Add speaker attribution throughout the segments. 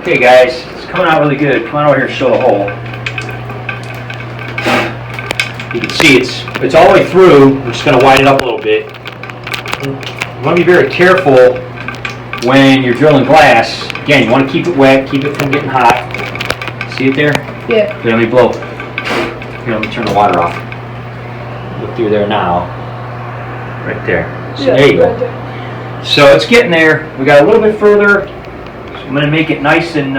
Speaker 1: Okay guys, it's coming out really good. Come on over here and show the hole. You can see it's all the way through. We're just going to widen it up a little bit. You want to be very careful when you're drilling glass. Again, you want to keep it wet, keep it from getting hot. See it there?
Speaker 2: Yeah.
Speaker 1: Here, let me blow. Here, let me turn the water off. Look through there now. Right there. So
Speaker 2: Yeah,
Speaker 1: there you go.
Speaker 2: right there.
Speaker 1: So it's getting there. We got a little bit further. So I'm going to make it nice and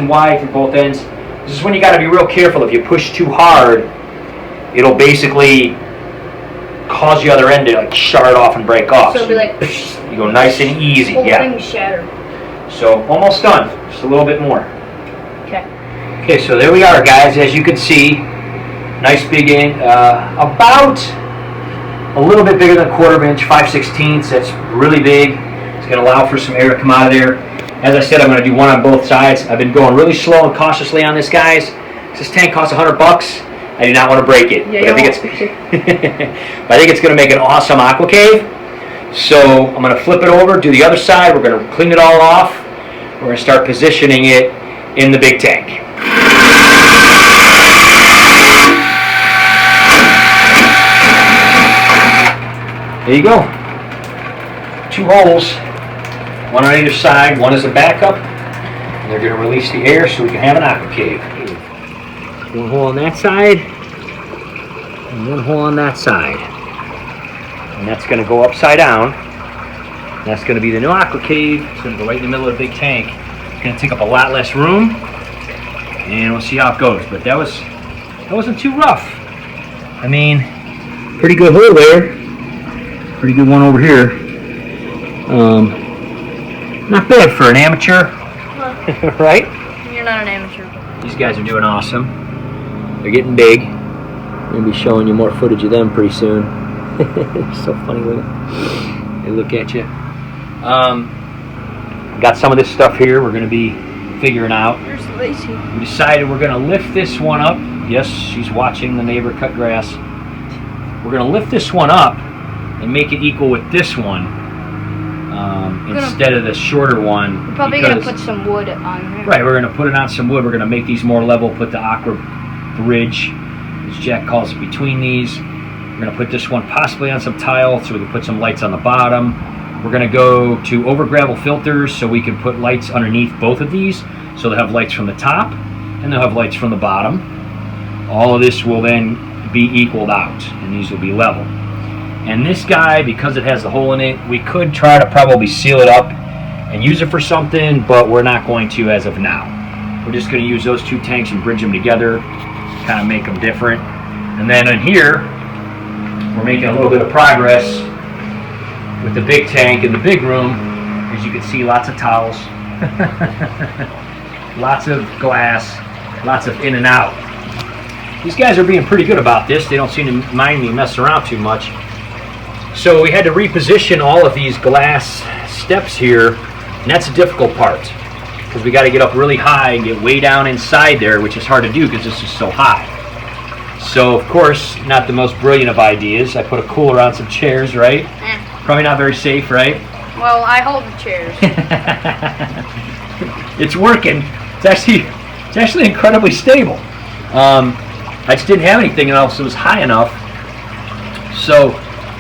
Speaker 1: wide from both ends. This is when you got to be real careful. If you push too hard, it'll basically cause the other end to like shard off and break off.
Speaker 2: So it'll be like
Speaker 1: you go nice and easy.
Speaker 2: whole
Speaker 1: Yeah.
Speaker 2: thing shattered.
Speaker 1: So almost done. Just a little bit more.
Speaker 2: Okay.
Speaker 1: Okay, so there we are, guys. As you can see, nice big end. About a little bit bigger than a 1/4 inch, 5/16. That's really big. It's going to allow for some air to come out of there. As I said, I'm going to do one on both sides. I've been going really slow and cautiously on this, guys. This tank costs $100. I do not want to break it.
Speaker 2: Yeah,
Speaker 1: but I think it's going to make an awesome aqua cave. So I'm going to flip it over, do the other side. We're going to clean it all off. We're going to start positioning it in the big tank. There you go. 2 holes, one on either side. One is a backup. And they're going to release the air so we can have an aqua cave. 1 hole on that side, and 1 hole on that side. And that's going to go upside down. That's going to be the new aqua cave. It's going to go right in the middle of the big tank. It's going to take up a lot less room, and we'll see how it goes. But that wasn't too rough. I mean, pretty good hole there. Pretty good one over here. Not bad for an amateur, right?
Speaker 2: You're not an amateur.
Speaker 1: These guys are doing awesome. They're getting big. I'm going to be showing you more footage of them pretty soon. They're so funny with it. They look at you. Got some of this stuff here we're going to be figuring out.
Speaker 2: Where's Lacey?
Speaker 1: We decided we're going to lift this one up. Yes, she's watching the neighbor cut grass. We're going to lift this one up and make it equal with this one instead of the shorter one.
Speaker 2: We're probably going to put some wood on there.
Speaker 1: Right, we're going to put it on some wood. We're going to make these more level, put the aqua bridge, as Jack calls it, between these. We're going to put this one possibly on some tile so we can put some lights on the bottom. We're going to go to over gravel filters so we can put lights underneath both of these. So they'll have lights from the top and they'll have lights from the bottom. All of this will then be equaled out and these will be level. And this guy, because it has the hole in it, we could try to probably seal it up and use it for something, but we're not going to as of now. We're just going to use those 2 tanks and bridge them together, kind of make them different. And then in here, we're making a little bit of progress with the big tank in the big room. As you can see, lots of towels, lots of glass, lots of in and out. These guys are being pretty good about this. They don't seem to mind me messing around too much. So we had to reposition all of these glass steps here, and that's the difficult part because we got to get up really high and get way down inside there, which is hard to do because this is so high. So of course, not the most brilliant of ideas. I put a cooler on some chairs, right? Probably not very safe, right?
Speaker 2: Well, I hold the chairs.
Speaker 1: It's working. It's actually incredibly stable. I just didn't have anything else that was high enough. So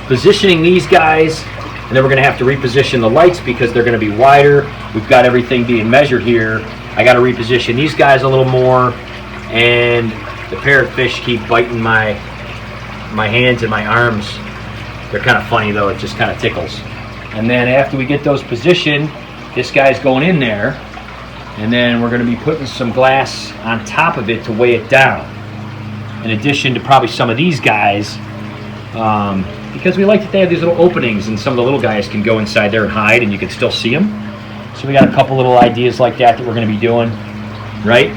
Speaker 1: positioning these guys, and then we're going to have to reposition the lights because they're going to be wider. We've got everything being measured here. I got to reposition these guys a little more, and the parrotfish keep biting my hands and my arms. They're kind of funny though, it just kind of tickles. And then after we get those positioned, this guy's going in there, and then we're going to be putting some glass on top of it to weigh it down. In addition to probably some of these guys, because we like that they have these little openings and some of the little guys can go inside there and hide and you can still see them. So we got a couple little ideas like that we're going to be doing, right?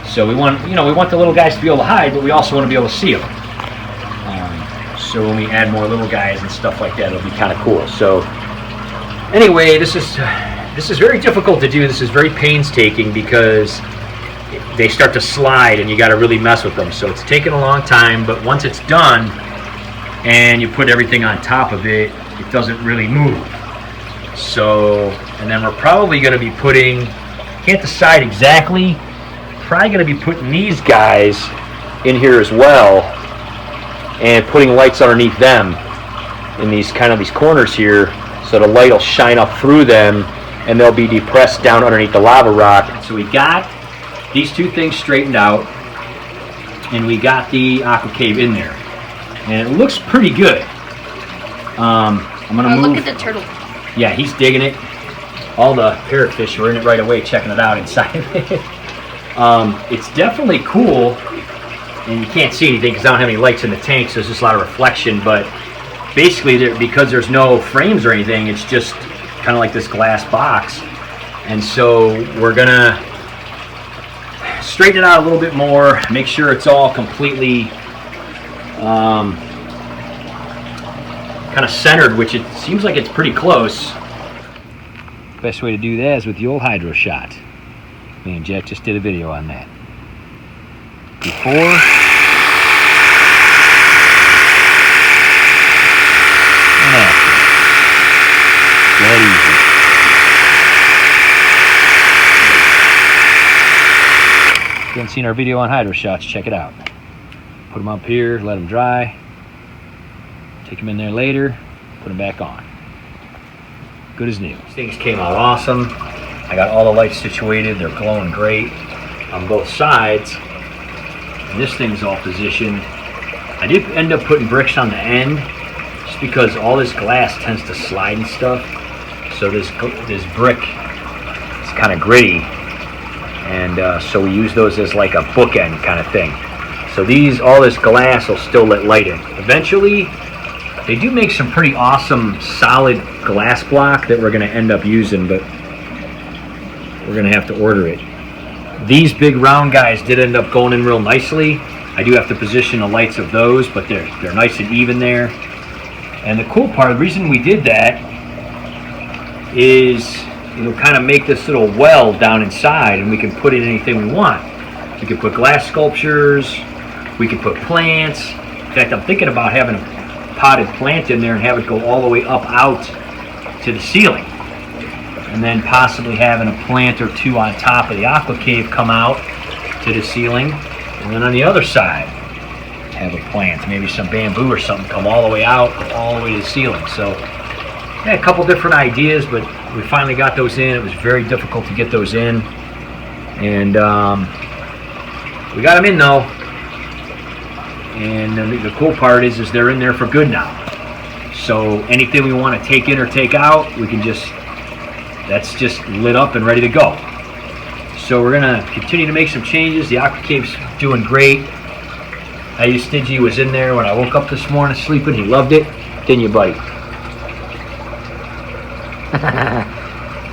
Speaker 1: So we want the little guys to be able to hide, but we also want to be able to see them. So when we add more little guys and stuff like that, it'll be kind of cool. So anyway, this is very difficult to do. This is very painstaking because they start to slide and you got to really mess with them. So it's taken a long time, but once it's done and you put everything on top of it, it doesn't really move. So, and then we're probably going to be putting Can't decide exactly. Probably going to be putting these guys in here as well, and putting lights underneath them in these corners here, so the light will shine up through them, and they'll be depressed down underneath the lava rock. So we got these two things straightened out, and we got the aqua cave in there, and it looks pretty good. I'm gonna move.
Speaker 2: Look at the turtle.
Speaker 1: Yeah, he's digging it. All the parrotfish were in it right away, checking it out inside of it. It's definitely cool, and you can't see anything because I don't have any lights in the tank, so there's just a lot of reflection. But basically, because there's no frames or anything, it's just kind of like this glass box. And so we're gonna straighten it out a little bit more, make sure it's all completely kind of centered, which it seems like it's pretty close. Best way to do that is with the old hydro shot. Me and Jack just did a video on that. Before and after. That easy. If you haven't seen our video on hydro shots, check it out. Put them up here, let them dry. Take them in there later, put them back on. Good as new. These things came out awesome. I got all the lights situated. They're glowing great on both sides. And this thing's all positioned. I did end up putting bricks on the end just because all this glass tends to slide and stuff. So this brick is kind of gritty. And so we use those as like a bookend kind of thing. So all this glass will still let light in. Eventually, they do make some pretty awesome solid glass block that we're going to end up using, but we're going to have to order it. These big round guys did end up going in real nicely. I do have to position the lights of those, but they're nice and even there. And the cool part, the reason we did that is it'll kind of make this little well down inside, and we can put in anything we want. We can put glass sculptures, we can put plants. In fact, I'm thinking about having a potted plant in there and have it go all the way up out to the ceiling, and then possibly having a plant or two on top of the aqua cave come out to the ceiling, and then on the other side have a plant, maybe some bamboo or something, come all the way out, all the way to the ceiling. So yeah, a couple different ideas, but we finally got those in. It was very difficult to get those in, and we got them in though. And the cool part is they're in there for good now. So anything we want to take in or take out, we can that's just lit up and ready to go. So we're gonna continue to make some changes. The aqua cave's doing great. Stingy was in there when I woke up this morning sleeping. He loved it. Didn't you, buddy?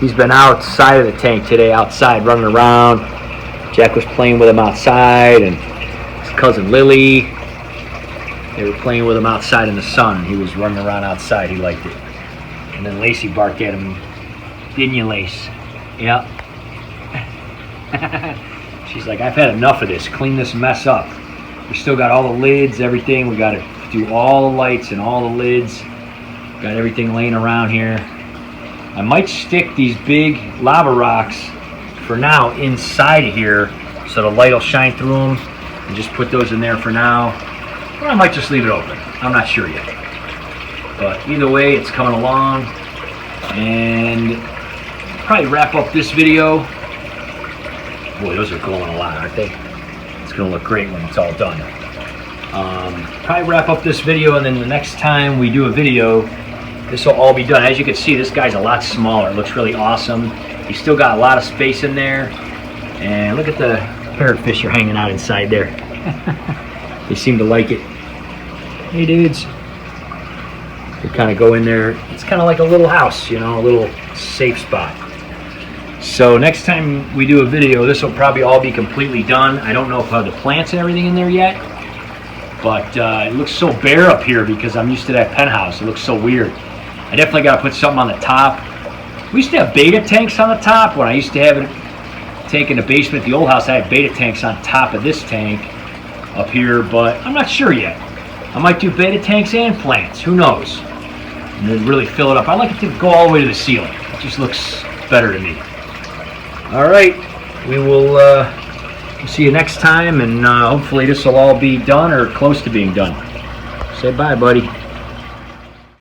Speaker 1: He's been outside of the tank today, outside running around. Jack was playing with him outside, and his cousin Lily, they were playing with him outside in the sun. He was running around outside. He liked it. And then Lacey barked at him. Didn't you, Lace? Yep. She's like, I've had enough of this. Clean this mess up. We still got all the lids, everything. We got to do all the lights and all the lids. Got everything laying around here. I might stick these big lava rocks for now inside of here so the light will shine through them, and just put those in there for now. Or I might just leave it open. I'm not sure yet. But either way, it's coming along. And probably wrap up this video. Boy, those are glowing a lot, aren't they? It's going to look great when it's all done. Probably wrap up this video, and then the next time we do a video, this will all be done. As you can see, this guy's a lot smaller. It looks really awesome. He's still got a lot of space in there. And look at the parrotfish are hanging out inside there. They seem to like it. Hey, dudes. They kind of go in there. It's kind of like a little house, you know, a little safe spot. So next time we do a video, this will probably all be completely done. I don't know if I have the plants and everything in there yet, but it looks so bare up here because I'm used to that penthouse. It looks so weird. I definitely got to put something on the top. We used to have beta tanks on the top. When I used to have a tank in the basement at the old house, I had beta tanks on top of this tank up here, but I'm not sure yet. I might do beta tanks and plants. Who knows? And then really fill it up. I like it to go all the way to the ceiling. It just looks better to me. All right, we will see you next time, and hopefully this will all be done or close to being done. Say bye, buddy.